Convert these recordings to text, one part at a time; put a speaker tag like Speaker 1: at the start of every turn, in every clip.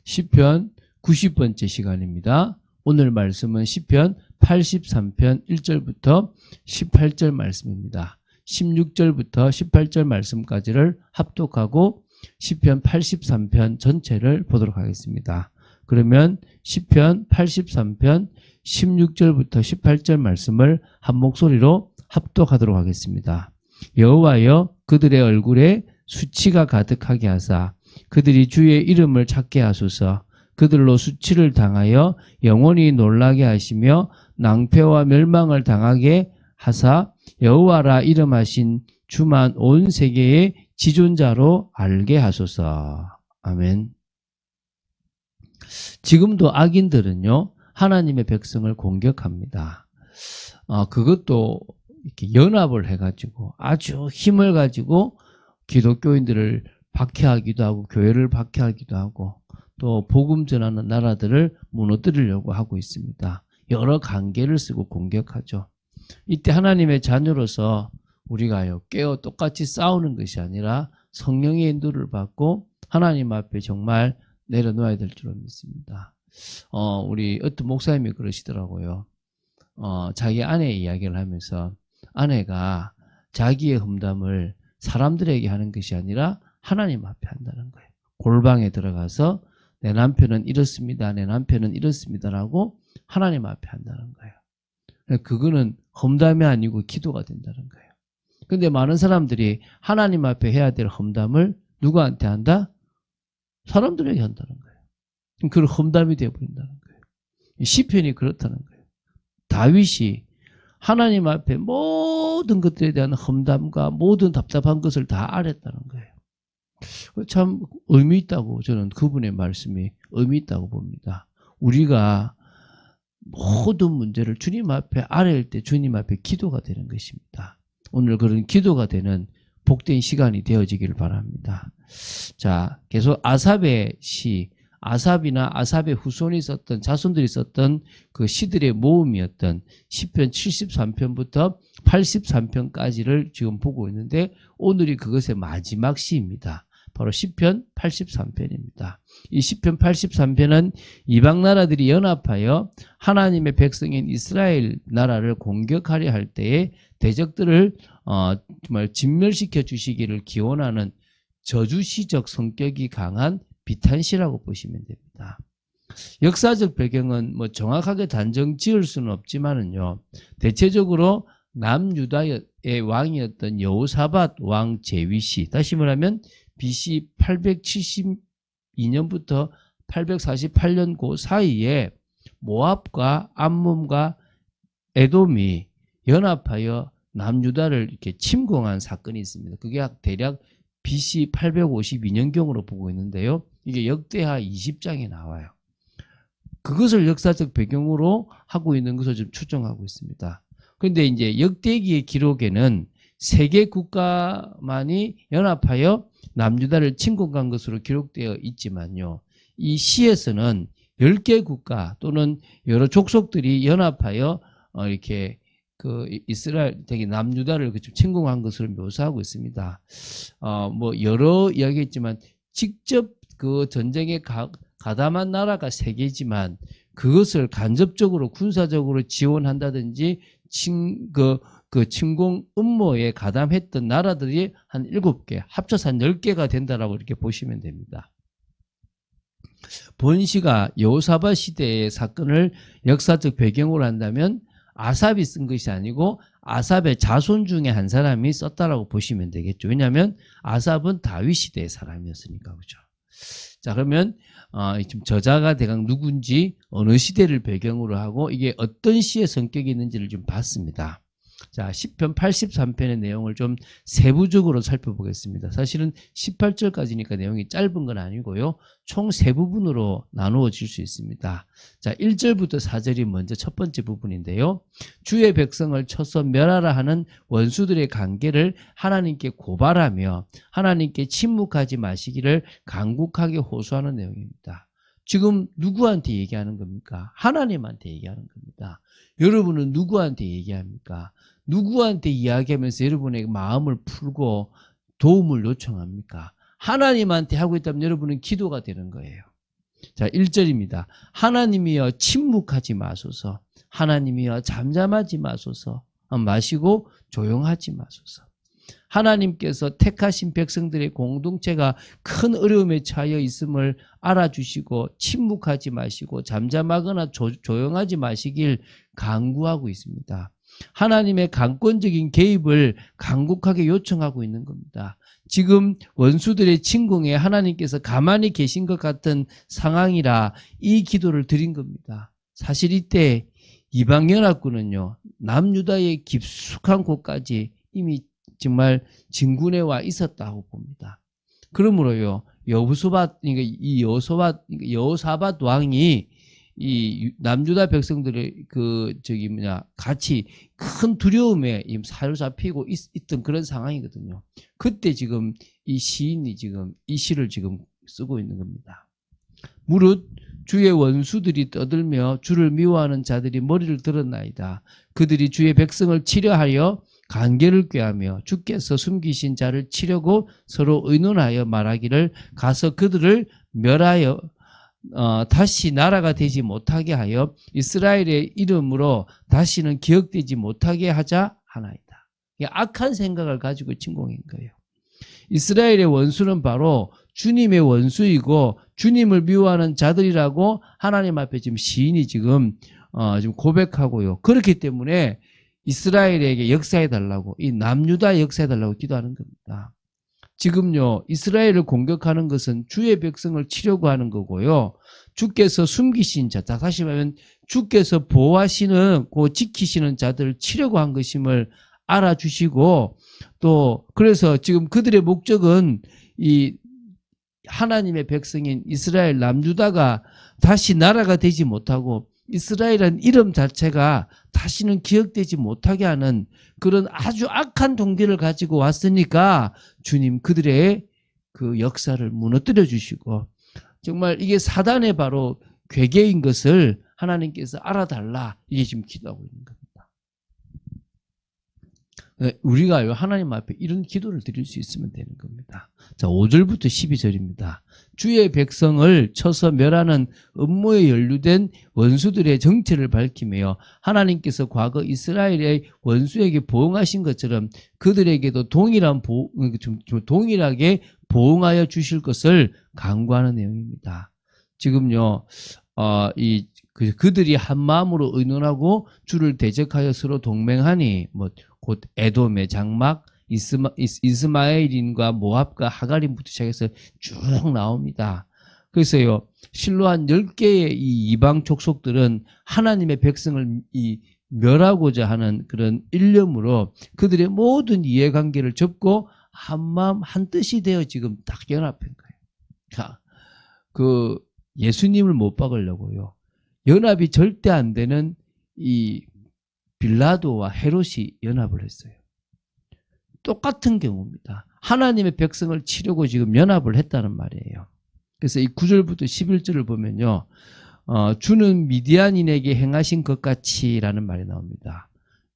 Speaker 1: 시편 90번째 시간입니다. 오늘 말씀은 시편 83편 1절부터 18절 말씀입니다. 16절부터 18절 말씀까지를 합독하고 시편 83편 전체를 보도록 하겠습니다. 그러면 시편 83편 16절부터 18절 말씀을 한 목소리로 합독하도록 하겠습니다. 여호와여, 그들의 얼굴에 수치가 가득하게 하사 그들이 주의 이름을 찾게 하소서. 그들로 수치를 당하여 영원히 놀라게 하시며 낭패와 멸망을 당하게 하사 여호와라 이름하신 주만 온 세계의 지존자로 알게 하소서. 아멘. 지금도 악인들은요, 하나님의 백성을 공격합니다. 그것도 이렇게 연합을 해가지고 아주 힘을 가지고 기독교인들을 박해하기도 하고 교회를 박해하기도 하고 또 복음 전하는 나라들을 무너뜨리려고 하고 있습니다. 여러 관계를 쓰고 공격하죠. 이때 하나님의 자녀로서 우리가요, 깨어 똑같이 싸우는 것이 아니라 성령의 인도를 받고 하나님 앞에 정말 내려놓아야 될 줄로 믿습니다. 우리 어떤 목사님이 그러시더라고요. 자기 아내의 이야기를 하면서 아내가 자기의 험담을 사람들에게 하는 것이 아니라 하나님 앞에 한다는 거예요. 골방에 들어가서 내 남편은 이렇습니다. 내 남편은 이렇습니다라고 하나님 앞에 한다는 거예요. 그거는 험담이 아니고 기도가 된다는 거예요. 근데 많은 사람들이 하나님 앞에 해야 될 험담을 누구한테 한다? 사람들에게 한다는 거예요. 그걸 험담이 되어버린다는 거예요. 시편이 그렇다는 거예요. 다윗이 하나님 앞에 모든 것들에 대한 험담과 모든 답답한 것을 다 아랬다는 거예요. 참 의미 있다고, 저는 그분의 말씀이 의미 있다고 봅니다. 우리가 모든 문제를 주님 앞에 아뢰일 때 주님 앞에 기도가 되는 것입니다. 오늘 그런 기도가 되는 복된 시간이 되어지기를 바랍니다. 자, 계속 아삽의 시, 아삽이나 아삽의 후손이 썼던, 자손들이 썼던 그 시들의 모음이었던 시편 73편부터 83편까지를 지금 보고 있는데 오늘이 그것의 마지막 시입니다. 바로 시편 83편입니다. 이 시편 83편은 이방 나라들이 연합하여 하나님의 백성인 이스라엘 나라를 공격하려 할 때에 대적들을 정말 진멸시켜 주시기를 기원하는 저주시적 성격이 강한 비탄시라고 보시면 됩니다. 역사적 배경은 뭐 정확하게 단정 지을 수는 없지만은요, 대체적으로 남유다의 왕이었던 여호사밧 왕 제위시, 다시 말하면 BC 872년부터 848년 그 사이에 모압과 암몬과 에돔이 연합하여 남유다를 이렇게 침공한 사건이 있습니다. 그게 대략 BC 852년경으로 보고 있는데요. 이게 역대하 20장에 나와요. 그것을 역사적 배경으로 하고 있는 것을 좀 추정하고 있습니다. 그런데 이제 역대기의 기록에는 세계 국가만이 연합하여 남유다를 침공한 것으로 기록되어 있지만요. 이 시에서는 10개 국가 또는 여러 족속들이 연합하여 이렇게 그 이스라엘, 되게 남유다를 침공한 것으로 묘사하고 있습니다. 뭐 여러 이야기했지만 직접 그 전쟁에 가담한 나라가 3개지만 그것을 간접적으로 군사적으로 지원한다든지 그 침공 음모에 가담했던 나라들이 한 7개, 합쳐서 한 10개가 된다라고 이렇게 보시면 됩니다. 본시가 여호사밧 시대의 사건을 역사적 배경으로 한다면 아삽이 쓴 것이 아니고 아삽의 자손 중에 한 사람이 썼다라고 보시면 되겠죠. 왜냐하면 아삽은 다윗 시대의 사람이었으니까, 그죠. 자, 그러면 지금 저자가 대강 누군지 어느 시대를 배경으로 하고 이게 어떤 시의 성격이 있는지를 좀 봤습니다. 자, 시편 83편의 내용을 좀 세부적으로 살펴보겠습니다. 사실은 18절까지니까 내용이 짧은 건 아니고요. 총 3부분으로 나누어질 수 있습니다. 자, 1절부터 4절이 먼저 첫 번째 부분인데요. 주의 백성을 쳐서 멸하라 하는 원수들의 관계를 하나님께 고발하며 하나님께 침묵하지 마시기를 간곡하게 호소하는 내용입니다. 지금 누구한테 얘기하는 겁니까? 하나님한테 얘기하는 겁니다. 여러분은 누구한테 얘기합니까? 누구한테 이야기하면서 여러분의 마음을 풀고 도움을 요청합니까? 하나님한테 하고 있다면 여러분은 기도가 되는 거예요. 자, 1절입니다. 하나님이여 침묵하지 마소서. 하나님이여 잠잠하지 마소서. 마시고 조용하지 마소서. 하나님께서 택하신 백성들의 공동체가 큰 어려움에 처하여 있음을 알아주시고 침묵하지 마시고 잠잠하거나 조용하지 마시길 간구하고 있습니다. 하나님의 강권적인 개입을 간곡하게 요청하고 있는 겁니다. 지금 원수들의 침공에 하나님께서 가만히 계신 것 같은 상황이라 이 기도를 드린 겁니다. 사실 이때 이방연합군은요, 남유다의 깊숙한 곳까지 이미 정말 진군해 와 있었다고 봅니다. 그러므로요, 여호사밧 왕이 이 남유다 백성들의 같이 큰 두려움에 사로잡히고 있던 그런 상황이거든요. 그때 지금 이 시인이 지금 이 시를 지금 쓰고 있는 겁니다. 무릇 주의 원수들이 떠들며 주를 미워하는 자들이 머리를 들었나이다. 그들이 주의 백성을 치려하여 관계를 꾀하며 주께서 숨기신 자를 치려고 서로 의논하여 말하기를 가서 그들을 멸하여 다시 나라가 되지 못하게 하여 이스라엘의 이름으로 다시는 기억되지 못하게 하자 하나이다. 악한 생각을 가지고 침공한 거예요. 이스라엘의 원수는 바로 주님의 원수이고 주님을 미워하는 자들이라고 하나님 앞에 지금 시인이 지금 고백하고요. 그렇기 때문에 이스라엘에게 역사해달라고, 이 남유다 역사해달라고 기도하는 겁니다. 지금요, 이스라엘을 공격하는 것은 주의 백성을 치려고 하는 거고요. 주께서 숨기신 자, 다시 말하면 주께서 보호하시는, 지키시는 자들을 치려고 한 것임을 알아주시고, 또 그래서 지금 그들의 목적은 이 하나님의 백성인 이스라엘 남유다가 다시 나라가 되지 못하고 이스라엘이라는 이름 자체가 다시는 기억되지 못하게 하는 그런 아주 악한 동기를 가지고 왔으니까 주님 그들의 그 역사를 무너뜨려 주시고, 정말 이게 사단의 바로 괴계인 것을 하나님께서 알아달라, 이게 지금 기도하고 있는 겁니다. 우리가 하나님 앞에 이런 기도를 드릴 수 있으면 되는 겁니다. 자, 5절부터 12절입니다. 주의 백성을 쳐서 멸하는 음모에 연루된 원수들의 정체를 밝히며 하나님께서 과거 이스라엘의 원수에게 보응하신 것처럼 그들에게도 동일하게 보응하여 주실 것을 간구하는 내용입니다. 지금요, 그들이 한 마음으로 의논하고 주를 대적하여 서로 동맹하니 곧 에돔의 장막, 이스마엘인과 모압과 하가림부터 시작해서 쭉 나옵니다. 그래서요, 실로한 10개의 이 이방 족속들은 하나님의 백성을 멸하고자 하는 그런 일념으로 그들의 모든 이해관계를 접고 한 마음 한 뜻이 되어 지금 딱 연합한 거예요. 자, 예수님을 못 박으려고요, 연합이 절대 안 되는 이 빌라도와 헤롯이 연합을 했어요. 똑같은 경우입니다. 하나님의 백성을 치려고 지금 연합을 했다는 말이에요. 그래서 이 9절부터 11절을 보면요, 주는 미디안인에게 행하신 것 같이라는 말이 나옵니다.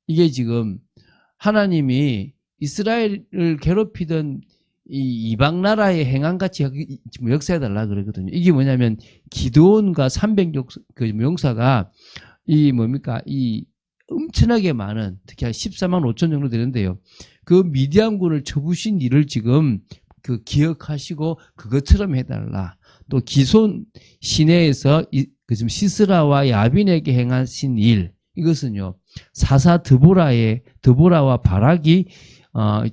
Speaker 1: 이게 지금 하나님이 이스라엘을 괴롭히던 이 이방 나라에 행한 같이 역사해달라 그러거든요. 이게 뭐냐면 기드온과 300용사가 이 엄청나게 많은, 특히 한 14만 5천 정도 되는데요, 그 미디안군을 쳐부신 일을 지금 기억하시고 그것처럼 해달라. 또 기손 시내에서 지금 시스라와 야빈에게 행하신 일, 이것은요, 사사 드보라와 바락이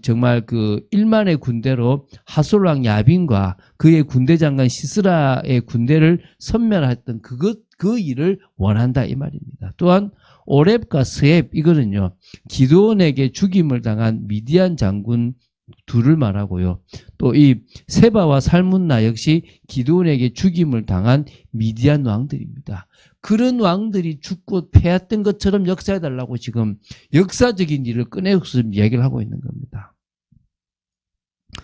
Speaker 1: 정말 1만의 군대로 하솔왕 야빈과 그의 군대 장관 시스라의 군대를 섬멸했던 그 일을 원한다, 이 말입니다. 또한 오렙과 스앱, 이거는요, 기드온에게 죽임을 당한 미디안 장군 둘을 말하고요. 또 이 세바와 살문나 역시 기드온에게 죽임을 당한 미디안 왕들입니다. 그런 왕들이 죽고 패했던 것처럼 역사해달라고 지금 역사적인 일을 꺼내서 얘기를 하고 있는 겁니다.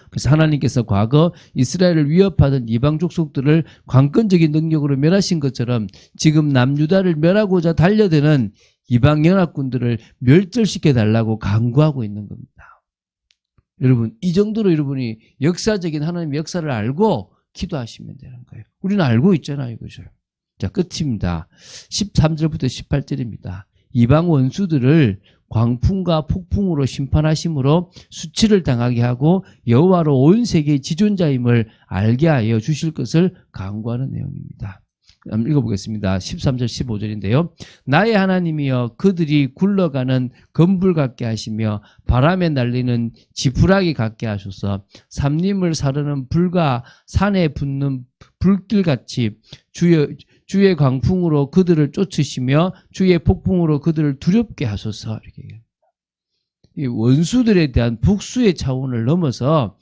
Speaker 1: 그래서 하나님께서 과거 이스라엘을 위협하던 이방 족속들을 관건적인 능력으로 멸하신 것처럼 지금 남유다를 멸하고자 달려드는 이방 연합군들을 멸절시켜달라고 간구하고 있는 겁니다. 여러분, 이 정도로 여러분이 역사적인 하나님의 역사를 알고 기도하시면 되는 거예요. 우리는 알고 있잖아요. 그죠? 자, 끝입니다. 13절부터 18절입니다. 이방 원수들을 광풍과 폭풍으로 심판하심으로 수치를 당하게 하고 여호와로 온 세계의 지존자임을 알게 하여 주실 것을 강구하는 내용입니다. 한번 읽어보겠습니다. 13절 15절인데요. 나의 하나님이여 그들이 굴러가는 건불 같게 하시며 바람에 날리는 지푸라기 같게 하소서. 삼림을 사르는 불과 산에 붙는 불길같이 주의 광풍으로 그들을 쫓으시며 주의 폭풍으로 그들을 두렵게 하소서. 이렇게 이 원수들에 대한 복수의 차원을 넘어서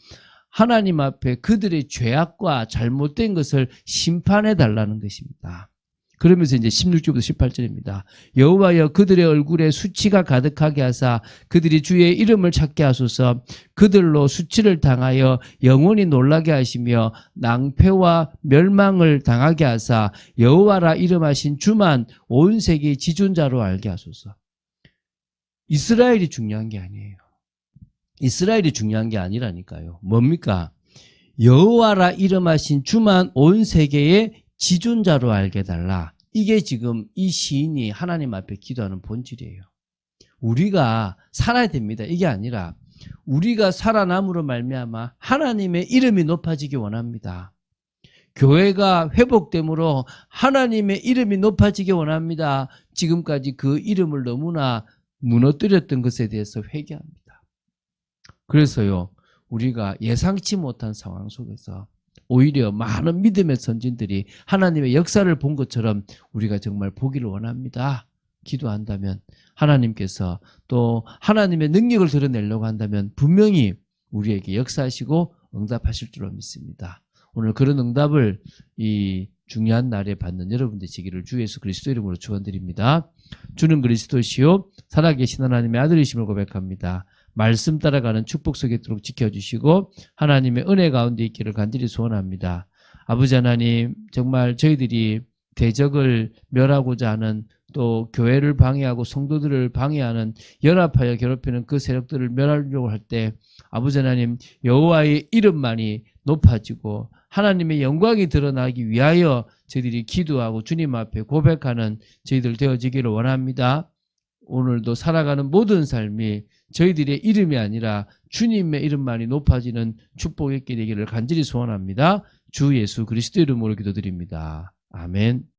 Speaker 1: 하나님 앞에 그들의 죄악과 잘못된 것을 심판해 달라는 것입니다. 그러면서 이제 16절부터 18절입니다. 여호와여 그들의 얼굴에 수치가 가득하게 하사 그들이 주의 이름을 찾게 하소서. 그들로 수치를 당하여 영원히 놀라게 하시며 낭패와 멸망을 당하게 하사 여호와라 이름하신 주만 온 세계의 지존자로 알게 하소서. 이스라엘이 중요한 게 아니에요. 이스라엘이 중요한 게 아니라니까요. 뭡니까? 여호와라 이름하신 주만 온 세계의 지존자로 알게 달라. 이게 지금 이 시인이 하나님 앞에 기도하는 본질이에요. 우리가 살아야 됩니다. 이게 아니라 우리가 살아남으로 말미암아 하나님의 이름이 높아지기 원합니다. 교회가 회복됨으로 하나님의 이름이 높아지기 원합니다. 지금까지 그 이름을 너무나 무너뜨렸던 것에 대해서 회개합니다. 그래서요, 우리가 예상치 못한 상황 속에서 오히려 많은 믿음의 선진들이 하나님의 역사를 본 것처럼 우리가 정말 보기를 원합니다. 기도한다면 하나님께서 또 하나님의 능력을 드러내려고 한다면 분명히 우리에게 역사하시고 응답하실 줄로 믿습니다. 오늘 그런 응답을 이 중요한 날에 받는 여러분들 되시기를 주 예수 그리스도 이름으로 축원드립니다. 주는 그리스도시요 살아계신 하나님의 아들이심을 고백합니다. 말씀 따라가는 축복 속에 있도록 지켜주시고 하나님의 은혜 가운데 있기를 간절히 소원합니다. 아버지 하나님, 정말 저희들이 대적을 멸하고자 하는 또 교회를 방해하고 성도들을 방해하는 연합하여 괴롭히는 그 세력들을 멸하려고 할 때 아버지 하나님, 여호와의 이름만이 높아지고 하나님의 영광이 드러나기 위하여 저희들이 기도하고 주님 앞에 고백하는 저희들 되어지기를 원합니다. 오늘도 살아가는 모든 삶이 저희들의 이름이 아니라 주님의 이름만이 높아지는 축복 있게 되기를 간절히 소원합니다. 주 예수 그리스도 이름으로 기도드립니다. 아멘.